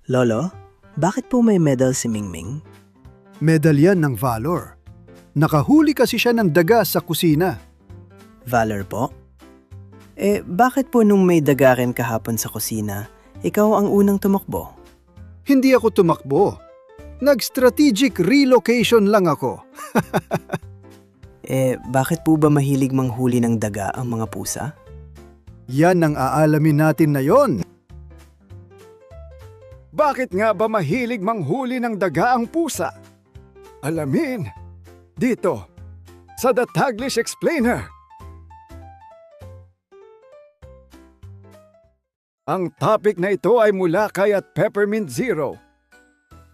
Lolo, bakit po may medal si Mingming? Medalyan ng Valor. Nakahuli kasi siya ng daga sa kusina. Valor po? Bakit po nung may daga rin kahapon sa kusina, ikaw ang unang tumakbo? Hindi ako tumakbo. Nag-strategic relocation lang ako. Bakit po ba mahilig manghuli ng daga ang mga pusa? Yan ang aalamin natin na yon. Bakit nga ba mahilig manghuli ng daga ang pusa? Alamin dito sa The Taglish Explainer. Ang topic na ito ay mula kay @Peppermint Zero.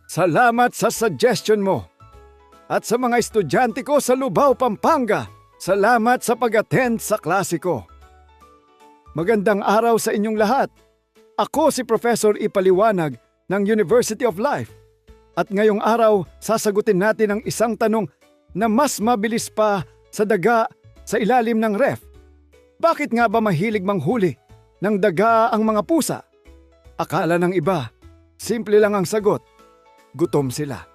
Salamat sa suggestion mo. At sa mga estudyante ko sa Lubao, Pampanga, salamat sa pag-attend sa klase ko. Magandang araw sa inyong lahat. Ako si Professor Ipaliwanag ng University of Life. At ngayong araw, sasagutin natin ang isang tanong na mas mabilis pa sa daga sa ilalim ng ref. Bakit nga ba mahilig manghuli ng daga ang mga pusa? Akala ng iba, simple lang ang sagot. Gutom sila.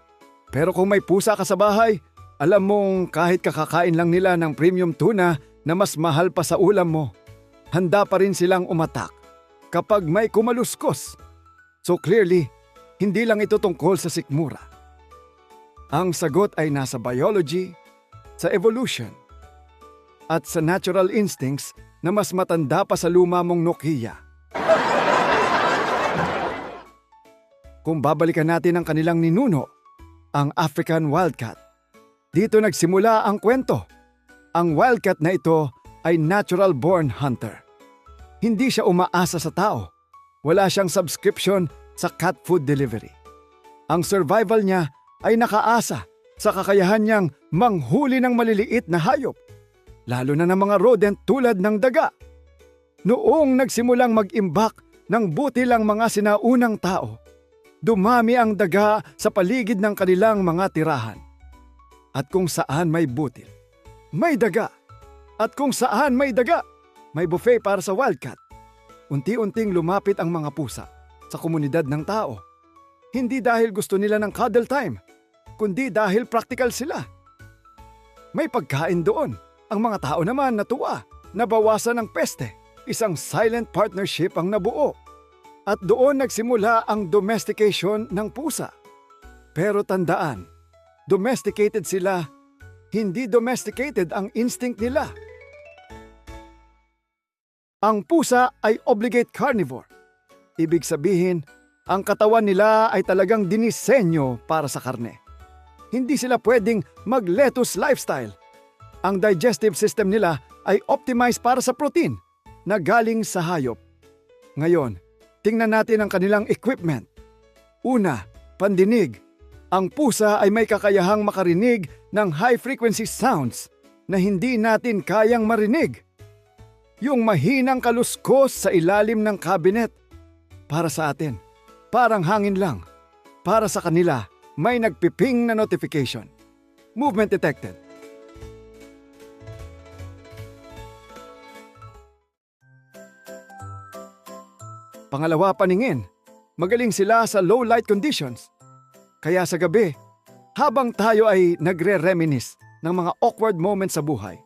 Pero kung may pusa ka sa bahay, alam mong kahit kakakain lang nila ng premium tuna na mas mahal pa sa ulam mo, handa pa rin silang umatak kapag may kumaluskos. So clearly, hindi lang ito tungkol sa sikmura. Ang sagot ay nasa biology, sa evolution, at sa natural instincts na mas matanda pa sa luma mong Nokia. Kung babalikan natin ang kanilang ninuno, ang African wildcat. Dito nagsimula ang kwento. Ang wildcat na ito ay natural-born hunter. Hindi siya umaasa sa tao. Wala siyang subscription sa cat food delivery. Ang survival niya ay nakaasa sa kakayahan niyang manghuli ng maliliit na hayop, lalo na ng mga rodent tulad ng daga. Noong nagsimulang mag-imbak ng butil ang mga sinaunang tao, dumami ang daga sa paligid ng kanilang mga tirahan. At kung saan may butil, may daga. At kung saan may daga, may buffet para sa wildcat. Unti-unting lumapit ang mga pusa sa komunidad ng tao. Hindi dahil gusto nila ng cuddle time, kundi dahil practical sila. May pagkain doon. Ang mga tao naman natuwa. Nabawasan ng peste. Isang silent partnership ang nabuo. At doon nagsimula ang domestication ng pusa. Pero tandaan, domesticated sila, hindi domesticated ang instinct nila. Ang pusa ay obligate carnivore. Ibig sabihin, ang katawan nila ay talagang dinisenyo para sa karne. Hindi sila pwedeng mag-lettuce lifestyle. Ang digestive system nila ay optimized para sa protein na galing sa hayop. Ngayon, tingnan natin ang kanilang equipment. Una, pandinig. Ang pusa ay may kakayahang makarinig ng high-frequency sounds na hindi natin kayang marinig. Yung mahinang kaluskos sa ilalim ng cabinet. Para sa atin, parang hangin lang. Para sa kanila, may nagpiping na notification. Movement detected. Pangalawa, paningin. Magaling sila sa low light conditions. Kaya sa gabi, habang tayo ay nagre-reminisce ng mga awkward moments sa buhay,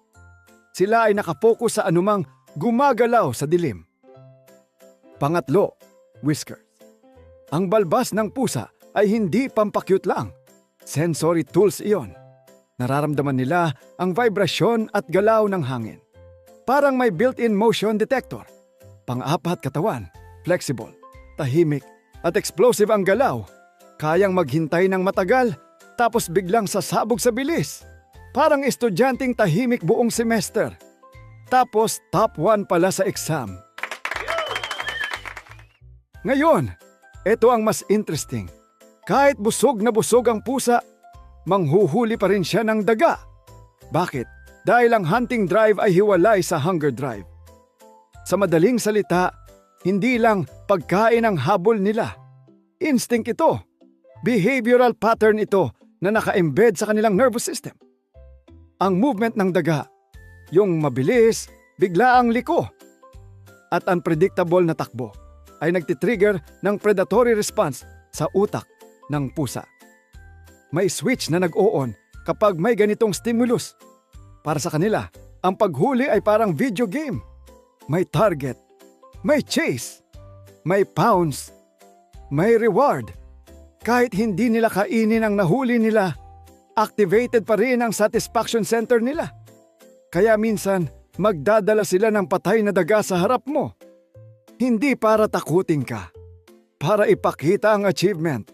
sila ay nakapokus sa anumang gumagalaw sa dilim. Pangatlo, whiskers. Ang balbas ng pusa ay hindi pampakyut lang. Sensory tools iyon. Nararamdaman nila ang vibrasyon at galaw ng hangin. Parang may built-in motion detector. Pang-apat, katawan. Flexible, tahimik, at explosive ang galaw. Kayang maghintay ng matagal, tapos biglang sasabog sa bilis. Parang estudyanteng tahimik buong semester. Tapos top 1 pala sa exam. Ngayon, ito ang mas interesting. Kahit busog na busog ang pusa, manghuhuli pa rin siya ng daga. Bakit? Dahil ang hunting drive ay hiwalay sa hunger drive. Sa madaling salita, hindi lang pagkain ang habol nila. Instinct ito. Behavioral pattern ito na naka-embed sa kanilang nervous system. Ang movement ng daga, yung mabilis, biglaang liko, at unpredictable na takbo ay nagtitrigger ng predatory response sa utak ng pusa. May switch na nag-o-on kapag may ganitong stimulus. Para sa kanila, ang paghuli ay parang video game. May target, may chase, may pounce, may reward. Kahit hindi nila kainin ang nahuli nila, activated pa rin ang satisfaction center nila. Kaya minsan, magdadala sila ng patay na daga sa harap mo. Hindi para takutin ka, para ipakita ang achievement.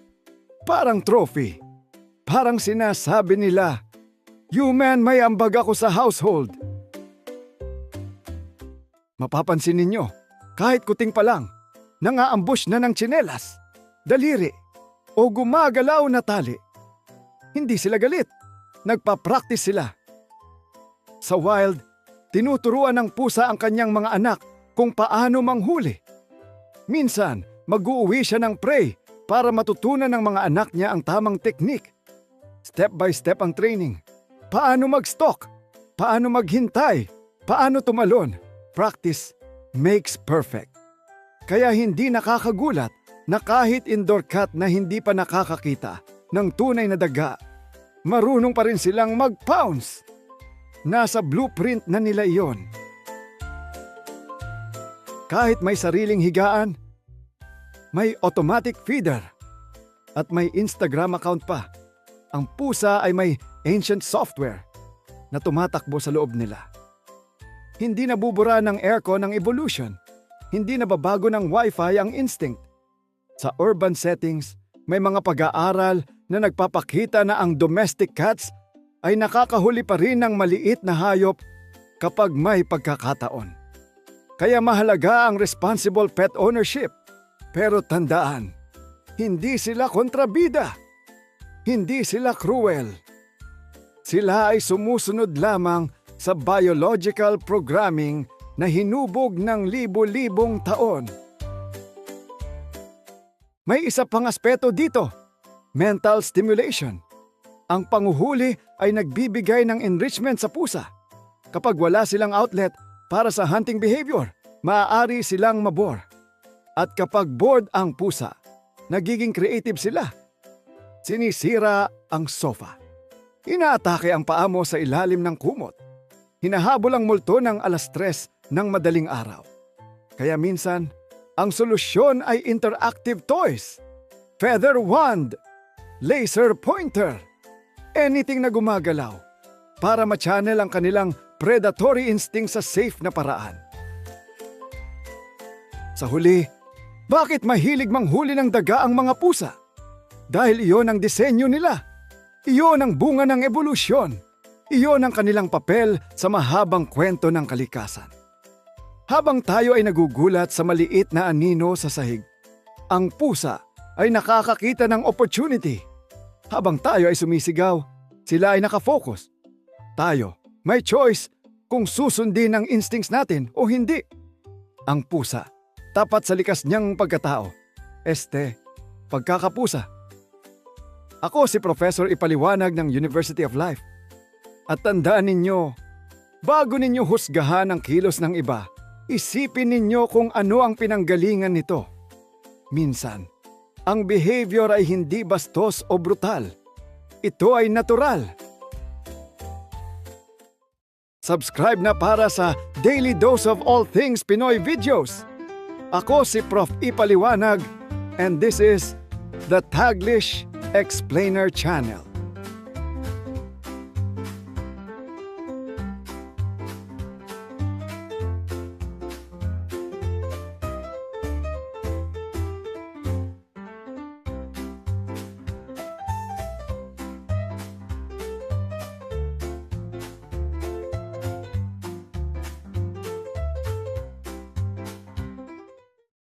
Parang trophy. Parang sinasabi nila, "Human, may ambag ako sa household." Mapapansin ninyo, kahit kuting pa lang, nang-aambush na ng tsinelas, daliri, o gumagalaw na tali. Hindi sila galit, nagpa-practice sila. Sa wild, tinuturuan ng pusa ang kanyang mga anak kung paano manghuli. Minsan, mag-uuwi siya ng prey para matutunan ng mga anak niya ang tamang teknik. Step by step ang training. Paano mag-stalk? Paano maghintay? Paano tumalon? Practice makes perfect. Kaya hindi nakakagulat na kahit indoor cat na hindi pa nakakakita ng tunay na daga, marunong pa rin silang mag-pounce. Nasa blueprint na nila iyon. Kahit may sariling higaan, may automatic feeder, at may Instagram account pa, ang pusa ay may ancient software na tumatakbo sa loob nila. Hindi nabubura ng aircon ang evolution. Hindi nababago ng wifi ang instinct. Sa urban settings, may mga pag-aaral na nagpapakita na ang domestic cats ay nakakahuli pa rin ng maliit na hayop kapag may pagkakataon. Kaya mahalaga ang responsible pet ownership. Pero tandaan, hindi sila kontrabida. Hindi sila cruel. Sila ay sumusunod lamang sa biological programming na hinubog ng libo-libong taon. May isa pang aspeto dito, mental stimulation. Ang panguhuli ay nagbibigay ng enrichment sa pusa. Kapag wala silang outlet para sa hunting behavior, maaari silang mabore. At kapag bored ang pusa, nagiging creative sila. Sinisira ang sofa. Inaatake ang paa mo sa ilalim ng kumot. Hinahabol ang multo ng 3:00 ng madaling araw. Kaya minsan, ang solusyon ay interactive toys. Feather wand, laser pointer, anything na gumagalaw para ma-channel ang kanilang predatory instinct sa safe na paraan. Sa huli, bakit mahilig manghuli ng daga ang mga pusa? Dahil iyon ang disenyo nila. Iyon ang bunga ng evolusyon. Iyon ang kanilang papel sa mahabang kwento ng kalikasan. Habang tayo ay nagugulat sa maliit na anino sa sahig, ang pusa ay nakakakita ng opportunity. Habang tayo ay sumisigaw, sila ay nakafocus. Tayo, may choice kung susundin ang instincts natin o hindi. Ang pusa, tapat sa likas niyang pagkatao. Pagkakapusa. Ako si Professor Ipaliwanag ng University of Life. At tandaan ninyo, bago ninyo husgahan ang kilos ng iba, isipin ninyo kung ano ang pinanggalingan nito. Minsan, ang behavior ay hindi bastos o brutal. Ito ay natural. Subscribe na para sa Daily Dose of All Things Pinoy videos. Ako si Prof. Ipaliwanag and this is the Taglish Explainer Channel.